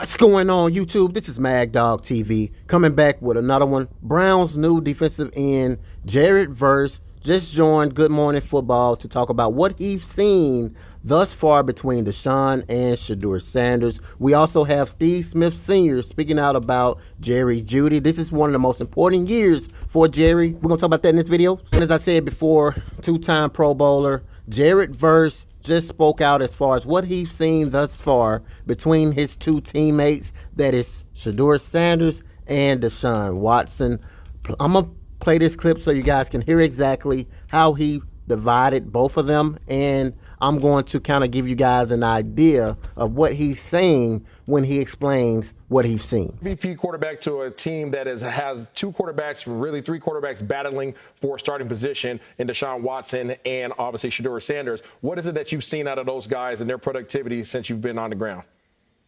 What's going on, YouTube? This is Mad Dog TV coming back with another one. Browns' new defensive end, Jared Verse, just joined Good Morning Football to talk about what he's seen thus far between Deshaun and Shedeur Sanders. We also have Steve Smith Sr. speaking out about Jerry Jeudy. This is one of the most important years for Jerry. We're going to talk about that in this video. And as I said before, two-time Pro Bowler, Jared Verse just spoke out as far as what he's seen thus far between his two teammates, that is Shedeur Sanders and Deshaun Watson. I'm going to play this clip so you guys can hear exactly how he divided both of them, and I'm going to kind of give you guys an idea of what he's saying when he explains what he's seen. VP quarterback to a team that has two quarterbacks, really three quarterbacks battling for starting position in Deshaun Watson and obviously Shedeur Sanders. What is it that you've seen out of those guys and their productivity since you've been on the ground?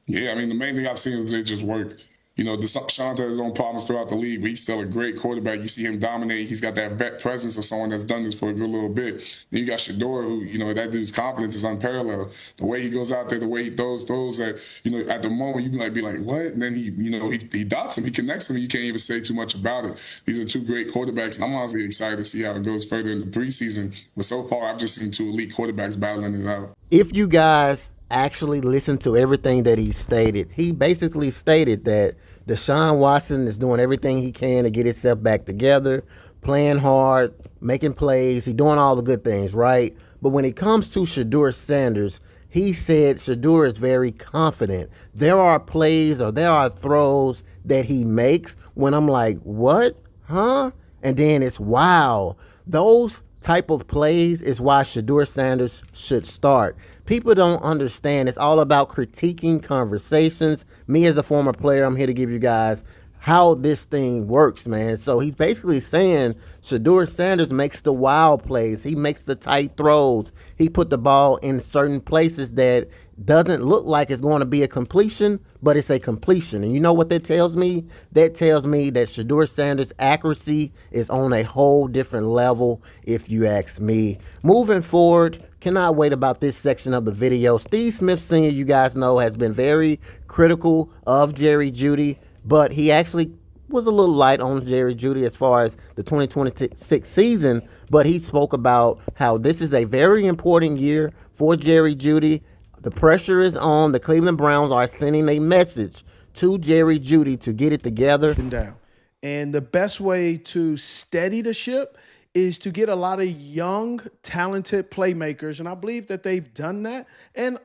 Yeah, I mean, the main thing I've seen is they just work. You know, Deshaun had his own problems throughout the league, but he's still a great quarterback. You see him dominate. He's got that vet presence of someone that's done this for a good little bit. Then you got Shedeur, who, you know, that dude's confidence is unparalleled. The way he goes out there, the way he throws that, you know, at the moment you be like, what? And then he dots him, he connects him, and you can't even say too much about it. These are two great quarterbacks, and I'm honestly excited to see how it goes further in the preseason. But so far, I've just seen two elite quarterbacks battling it out. If you guys actually listen to everything that he stated, he basically stated that Deshaun Watson is doing everything he can to get himself back together, playing hard, making plays. He's doing all the good things, right? But when it comes to Shedeur Sanders, he said Shedeur is very confident. There are plays or there are throws that he makes when I'm like, what? Huh? And then it's wow. Those type of plays is why Shedeur Sanders should start. People don't understand. It's all about critiquing conversations. Me as a former player, I'm here to give you guys how this thing works, man. So he's basically saying Shedeur Sanders makes the wild plays. He makes the tight throws. He put the ball in certain places that doesn't look like it's going to be a completion, but it's a completion. And you know what that tells me? That tells me that Shedeur Sanders' accuracy is on a whole different level, if you ask me. Moving forward, cannot wait about this section of the video. Steve Smith Sr., you guys know, has been very critical of Jerry Jeudy, but he actually was a little light on Jerry Jeudy as far as the 2026 season, but he spoke about how this is a very important year for Jerry Jeudy. The pressure is on. The Cleveland Browns are sending a message to Jerry Jeudy to get it together. Down. And the best way to steady the ship is to get a lot of young, talented playmakers, and I believe that they've done that. And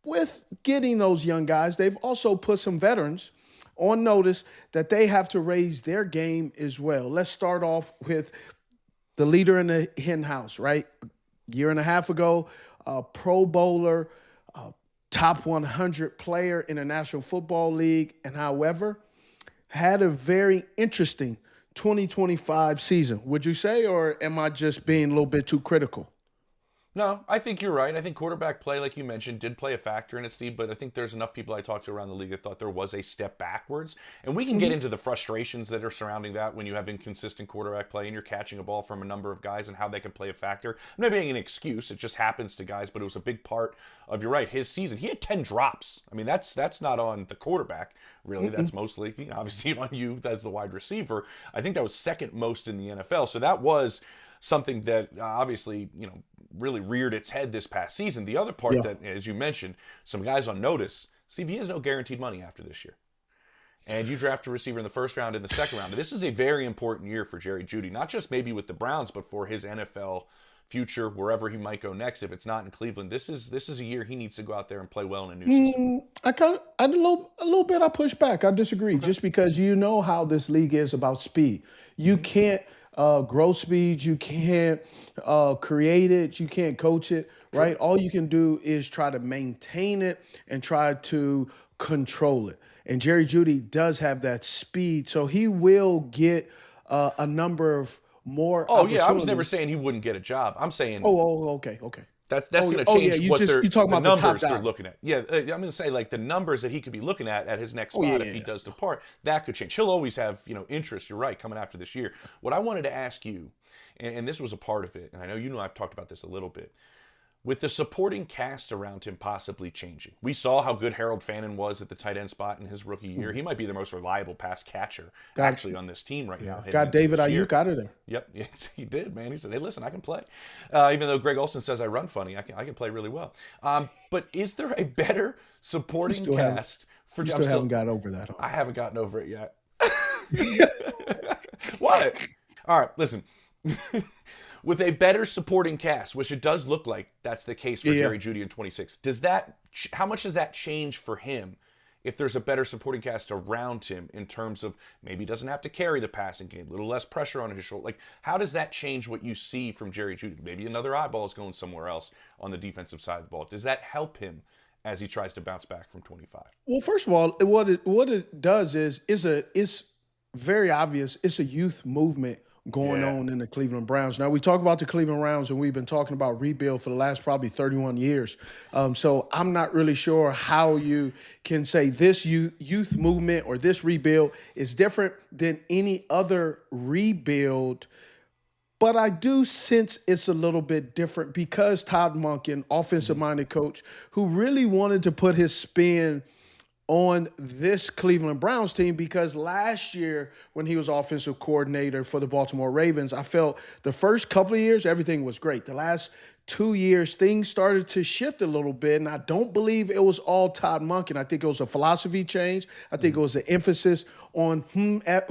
with getting those young guys, they've also put some veterans on notice that they have to raise their game as well. Let's start off with the leader in the hen house, right? A year and a half ago, Pro Bowler, top 100 player in the National Football League, and however, had a very interesting 2025 season. Would you say, or am I just being a little bit too critical? No, I think you're right. I think quarterback play, like you mentioned, did play a factor in it, Steve, but I think there's enough people I talked to around the league that thought there was a step backwards. And we can get into the frustrations that are surrounding that when you have inconsistent quarterback play and you're catching a ball from a number of guys and how they can play a factor. I'm not being an excuse. It just happens to guys, but it was a big part of, you're right, his season. He had 10 drops. I mean, that's not on the quarterback, really. That's mostly, obviously, on you as the wide receiver. I think that was second most in the NFL. So that was something that obviously, really reared its head this past season. The other part that, as you mentioned, some guys on notice, Steve, he has no guaranteed money after this year. And you draft a receiver in the first round, in the second round. This is a very important year for Jerry Jeudy, not just maybe with the Browns, but for his NFL future, wherever he might go next. If it's not in Cleveland, this is a year he needs to go out there and play well in a new system. A little bit I push back. I disagree, just because you know how this league is about speed. You can't grow speed, you can't create it, you can't coach it, right? All you can do is try to maintain it and try to control it. And Jerry Jeudy does have that speed, so he will get a number of more opportunities. I was never saying he wouldn't get a job. I'm saying okay. That's going to change you're talking about the the numbers top they're down. looking at. Yeah, I'm going to say, like, the numbers that he could be looking at his next spot if he does depart, that could change. He'll always have, interest, you're right, coming after this year. What I wanted to ask you, and this was a part of it, and I know I've talked about this a little bit, with the supporting cast around him possibly changing. We saw how good Harold Fannin was at the tight end spot in his rookie year. He might be the most reliable pass catcher actually on this team right now. Got David Ayuk out of there. Yep, yes, he did, man. He said, "Hey, listen, I can play." Even though Greg Olson says I run funny, I can play really well. But is there a better supporting cast for? You still haven't got over that. Huh? I haven't gotten over it yet. What? All right, listen. With a better supporting cast, which it does look like that's the case for Jerry Jeudy in 26, how much does that change for him if there's a better supporting cast around him in terms of maybe he doesn't have to carry the passing game, a little less pressure on his shoulder? Like, how does that change what you see from Jerry Jeudy? Maybe another eyeball is going somewhere else on the defensive side of the ball. Does that help him as he tries to bounce back from 25? Well, first of all, what it does is very obvious. It's a youth movement going on in the Cleveland Browns. Now, we talk about the Cleveland Browns, and we've been talking about rebuild for the last probably 31 years. So I'm not really sure how you can say this youth movement or this rebuild is different than any other rebuild. But I do sense it's a little bit different because Todd Monken, offensive-minded coach, who really wanted to put his spin on this Cleveland Browns team, because last year when he was offensive coordinator for the Baltimore Ravens, I felt the first couple of years, everything was great. The last 2 years, things started to shift a little bit, and I don't believe it was all Todd Monken. I think it was a philosophy change. I think it was an emphasis on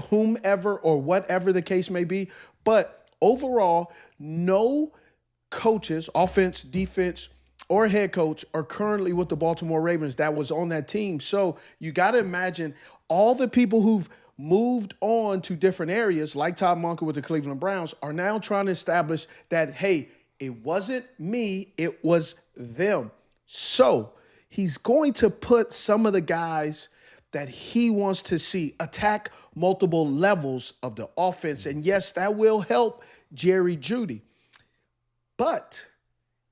whomever or whatever the case may be. But overall, no coaches, offense, defense, or head coach are currently with the Baltimore Ravens that was on that team. So you got to imagine all the people who've moved on to different areas, like Todd Monken with the Cleveland Browns, are now trying to establish that, hey, it wasn't me, it was them. So he's going to put some of the guys that he wants to see attack multiple levels of the offense. And yes, that will help Jerry Jeudy. But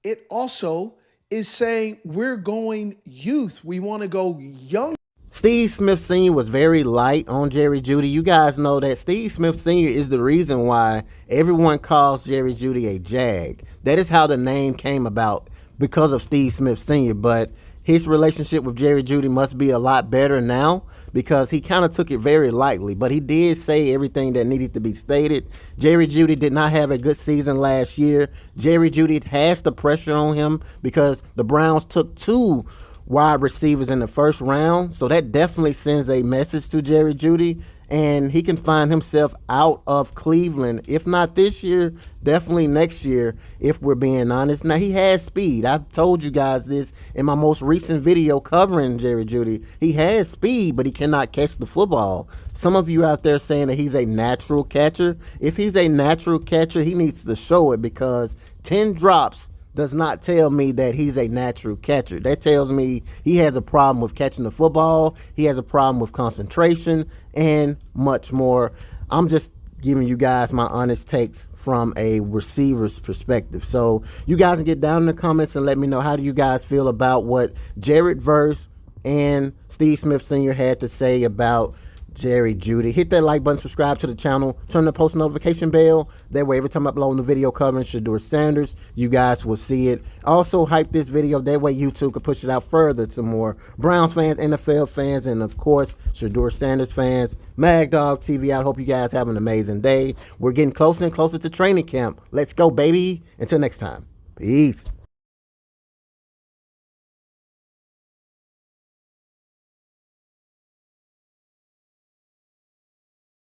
it also is saying we're going youth. We want to go young. Steve Smith Sr. was very light on Jerry Jeudy. You guys know that Steve Smith Sr. is the reason why everyone calls Jerry Jeudy a Jag. That is how the name came about, because of Steve Smith Sr. But his relationship with Jerry Jeudy must be a lot better now, because he kind of took it very lightly. But he did say everything that needed to be stated. Jerry Jeudy did not have a good season last year. Jerry Jeudy has the pressure on him because the Browns took 2 wide receivers in the first round. So that definitely sends a message to Jerry Jeudy. And he can find himself out of Cleveland, if not this year, definitely next year, if we're being honest. Now, he has speed. I've told you guys this in my most recent video covering Jerry Jeudy. He has speed, but he cannot catch the football. Some of you out there saying that he's a natural catcher. If he's a natural catcher, he needs to show it, because 10 drops does not tell me that he's a natural catcher. That tells me he has a problem with catching the football. He has a problem with concentration and much more. I'm just giving you guys my honest takes from a receiver's perspective. So you guys can get down in the comments and let me know, how do you guys feel about what Jared Verse and Steve Smith Sr. had to say about Jerry Jeudy. Hit that like button, subscribe to the channel, turn the post notification bell. That way, every time I upload a video covering Shedeur Sanders, you guys will see it. Also, hype this video. That way, YouTube can push it out further to more Browns fans, NFL fans, and of course, Shedeur Sanders fans. Mag Dog TV. I hope you guys have an amazing day. We're getting closer and closer to training camp. Let's go, baby. Until next time. Peace.